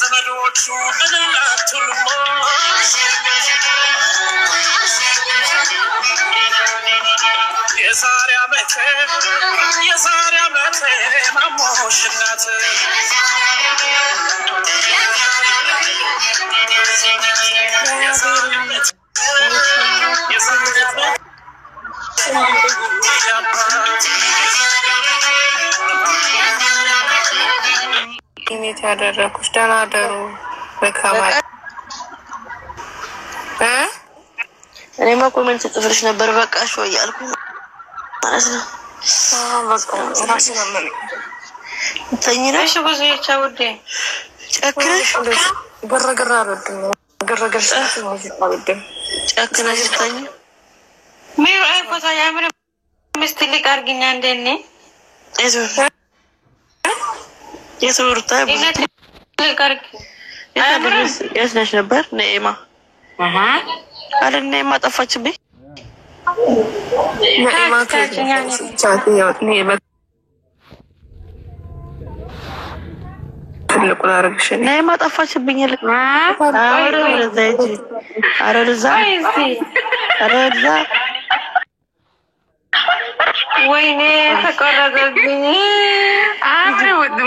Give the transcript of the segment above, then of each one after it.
ዘመዶቹ በላቱልሞ የዛሬ ዓመት ማሞሽናት እንዴት ያደረኩሽ? ደህና ደሩ በካማል እኔማ ኮሜንት ጽፍልሽ ነበር። በቃ ሾ እያልኩ ማለት ነው። ራሴ ነበር ተኝነሽ ብዙ የቻውዴ ጨክነሽ ግርግር አልወድም። ግርግር ጨክነሽ ተኝ ሜሮ አይፎታ ያምር ምስትልቅ አርግኛ እንደኔ የሰውርታ የስነሽ ነበር ነኤማ አለ ነኤማ ጠፋችብኝ። ነኤማ ጠፋችብኝ። አረዛ ወይኔ ተቆረጠብኝ።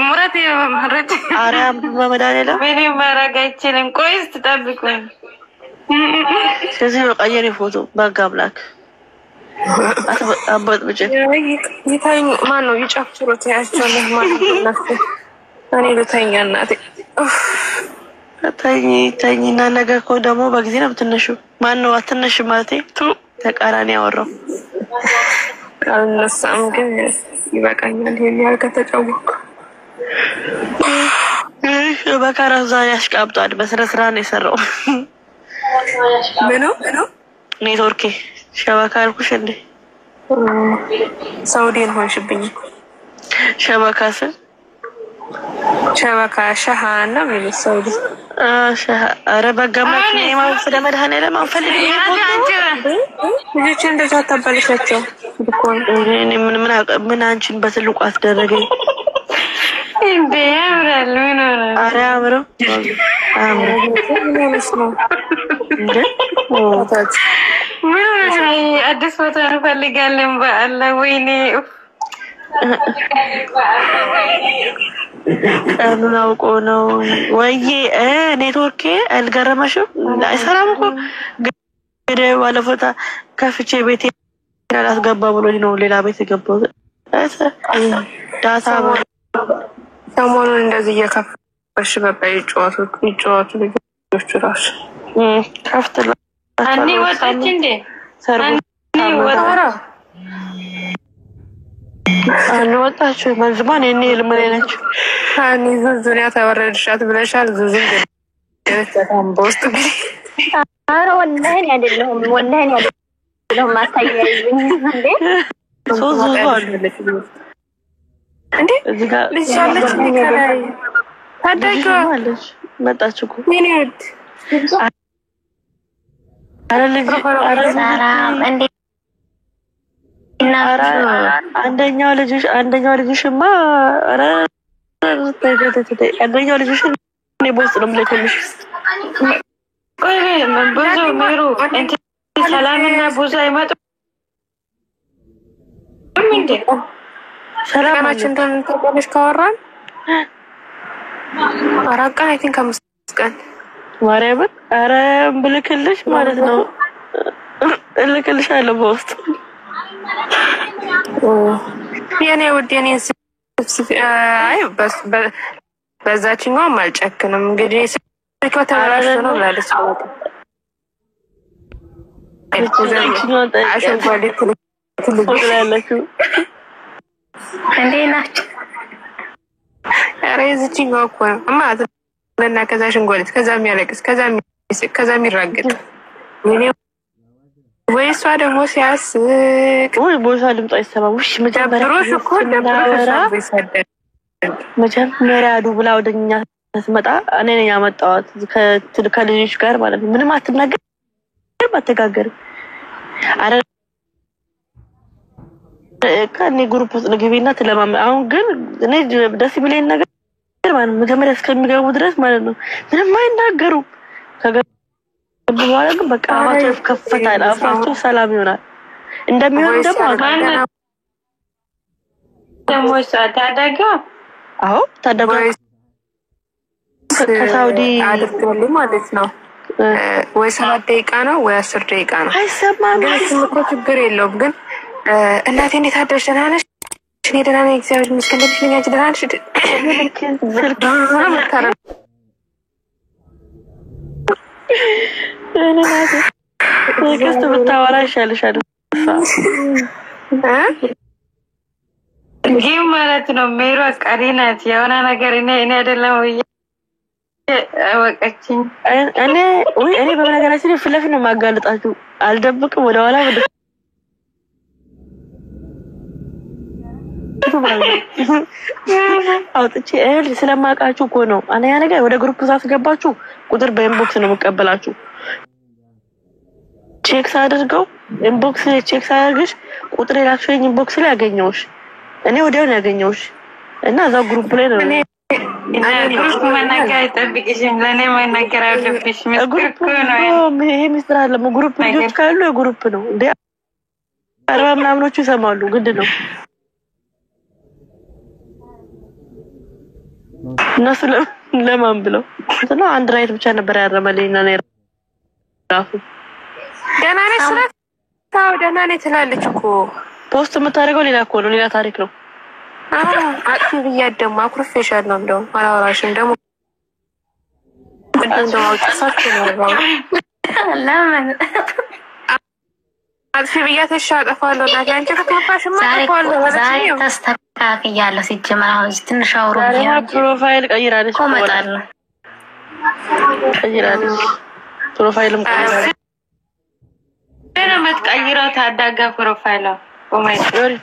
ሙረት የመመረጥ አራም በመድኃኒዓለም ወይኔ ማረግ አይችልም። ቆይ እስኪ ጠብቁኝ። ስለዚህ በቃ የኔ ፎቶ በጋ አምላክ አባት ብቻ ይታይ ማን ነው ይጨፍሩት ያያቸዋለህ ማለት ነው። እኔ ልተኛ እናቴ ተኝና ነገ እኮ ደግሞ በጊዜ ነው ትንሹ ማን ነው አትነሽ ማለቴ ተቃራኒ ያወራው አልነሳም ግን ይበቃኛል። ይሄን ከተጫወኩ በካራዛ ያሽቃብጧል። በስነ ስርዓት ነው የሰራው። ምኑ ኔትወርክ ሸበካ አልኩሽ እንዴ? ሳውዲን ሆንሽብኝ። ሸበካስ ሸበካ ሸሃና ምን ሳውዲ ሸሃ አረ በጋማት ነው ማውፈደ መድኃኒዓለም አንፈልግ ልጅ እንደዛ ታባለሻቸው ብኮን እኔ ምን አንቺን በትልቁ አስደረገኝ እንዴ? ያምራል። ምን ሆነ? አረ አምሮ ነው እንዴ? ምን ሆነ? አዲስ ፎቶ እንፈልጋለን በአላህ። ወይኔ ቀኑን አውቆ ነው ወይዬ ኔትወርክ አልገረመሽም? አይሰራም እኮ ገደ ባለፎታ ከፍቼ ቤቴ አላስገባ ብሎኝ ነው ሌላ ቤት የገባው። ዳታ ሰሞኑን እንደዚህ እየከፈሽ በቃ ይጫወቱ ልጆቹ ራሱ ከፍተላ አኒ ወጣች እንዴ? አኒ ወጣራ አንወጣችሁ መንዝማን የኔ ልመለች አኒ ዙዙሪያ ተወረድሻት ብለሻል። ዙዙን ገለታም በውስጥ አረ ወላሂ አይደለም ማታያይኝ እንዴ ሶዙ አለች እንዴ እዚህ ጋር ልጅ አለች ከላይ ታደጋለች መጣች እኮ ምን ይወድ አረ ልጅ አረ ሰላም እንዴ አንደኛው ልጅሽማ አረ አንደኛው ልጅሽ እኔ ቦስ ነው የምልክልሽ። ቆይ ብዙ ሜሩ እንት ሰላምና ብዙ አይመጡ እንዴ? ሰላማችን እንደምንተቆልሽ ካወራን አራቃ አይ ቲንክ 5 ቀን ማርያምን አረ ብልክልሽ ማለት ነው እልክልሻለሁ በውስጥ የኔ ውድ የኔ አይ በዛችኛው አልጨክንም። እንግዲህ ስልክ ተበላሽ ነው ማለት ነው። አሽንጓሊት ትልቁላለችሁ እንዴ ናችሁ? አረ እዚህኛው እኮ ማለት ለና ከዛ አሽንጓሊት ከዛ የሚያለቅስ ከዛ የሚራገጥ ወይ እሷ ደግሞ ሲያስቅ ወይ ቦሳ ድምጽ አይሰማም። እሺ መጀመሪያ ዱብላ ወደኛ ስትመጣ እኔ ነኝ ያመጣኋት ከልጆች ጋር ማለት ነው። ምንም አትናገር አትጋገር አረ ከኔ ግሩፕ ውስጥ ግቢና ተለማመ። አሁን ግን እኔ ደስ ቢለኝ ነገር ማለት ነው መጀመሪያ እስከሚገቡ ድረስ ማለት ነው ምንም አይናገሩም። ከገቡ በኋላ ግን በቃ አፋቸው ከፈታል፣ አፋቸው ሰላም ይሆናል። እንደሚሆን ደግሞ ታዳጋ አዎ ታዳጋ ከሳውዲ አድርገውልኝ ማለት ነው ወይ 7 ደቂቃ ነው ወይ 10 ደቂቃ ነው አይሰማም። ግን እኮ ችግር የለውም። ግን እናቴ እንዴት አደርሽ? ደህና ነሽ? እኔ ደህና ነኝ እግዚአብሔር ይመስገን። እንዴት ነሽ? አንቺ ደህና ነሽ? ከስተ ብታወራ ይሻልሻል። ጌም ማለት ነው ሜሮ ቀሪ ናት። የሆነ ነገር እኔ አይደለም ወይ አወቀችኝ። እኔ በመነገራችን ላይ ፍለፍ ነው ማጋለጣችሁ፣ አልደብቅም። ወደ ኋላ ወደ አውጥቼ ስለማውቃችሁ እኮ ነው። አንያ ነገር ወደ ግሩፕ ሳስገባችሁ ቁጥር በኢንቦክስ ነው መቀበላችሁ። ቼክ አድርገው ኢንቦክስ ቼክ አድርገሽ ቁጥር የላክሽኝ ኢንቦክስ ላይ ያገኘውሽ እኔ ወዲያው ነው ያገኘውሽ እና እዛው ግሩፕ ላይ ነው። እና ግሩፕ መናገር አይጠብቅሽም፣ ለኔ መናገር አለብሽ። ግሩፕ ነው ይሄ ሚስጥር አለ። ግሩፕ ልጆች ካሉ የግሩፕ ነው እንዴ 40 ምናምኖቹ ይሰማሉ። ግድ ነው እነሱ ለማን ብለው እንትና አንድ ራይት ብቻ ነበር ያረመልኝ እና ነው ራፉ ደህና ነሽ? ታው ደህና ነኝ ትላለች እኮ ፖስት የምታደርገው ሌላ እኮ ነው፣ ሌላ ታሪክ ነው። አጥፊ ብያት ደግሞ አኩርፌሻለሁ። እንደውም አላወራሽም ደግሞ እንደውም አውጥሳችሁ ነው ለምን አጥፊ ብያት እሺ አጠፋለሁ። እናቴ አንቺ ከተፋሽማ አጠፋለሁ። ዛሬ ተስተካክያለሁ። ሲጀመር አሁን ትንሽ አውሩ ዛሬ ፕሮፋይል ቀይራለች ቆመጣለሁ። ቀይራለች ፕሮፋይልም ቀይራለች። እኔ መትቀይረው ታዳጋ ፕሮፋይል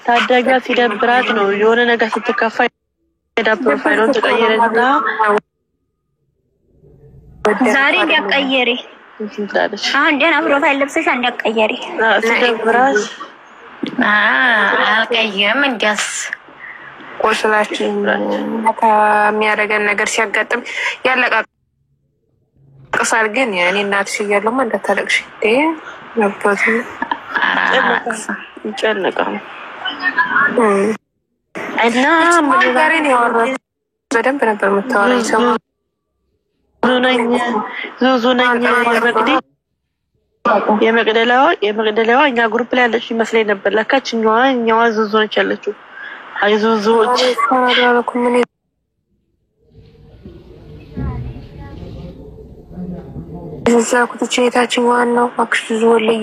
ታዳጋ ሲደብራት ነው የሆነ ነገር ስትከፋ ሄዳ ፕሮፋይሉን ተቀየረና ዛሬ እንዳቀየሪ እንትላለች። አሁን ደህና ፕሮፋይል ለብሰሽ እንዳቀየሪ ሲደብራት አልቀየም እንዲያስ ቆስላችን ከሚያደርገን ነገር ሲያጋጥም ያለቃቅሳል። ግን እኔ እናትሽ እያለሁማ እንዳታለቅሽ ነበር ይጨነቃል እና ማጋሪን ያወራው በደንብ ነበር የምታወራኝ። ሰው ዙዙነኝ የመቅደላዋ እኛ ግሩፕ ላይ ያለች ይመስለኝ ነበር። ለካችኛዋ ዙዙ ነች ያለችው። አይ ዙዙዎች እዛ ኩትቼ ታችን ዋናው አክሽ ዙዙ ወለዩ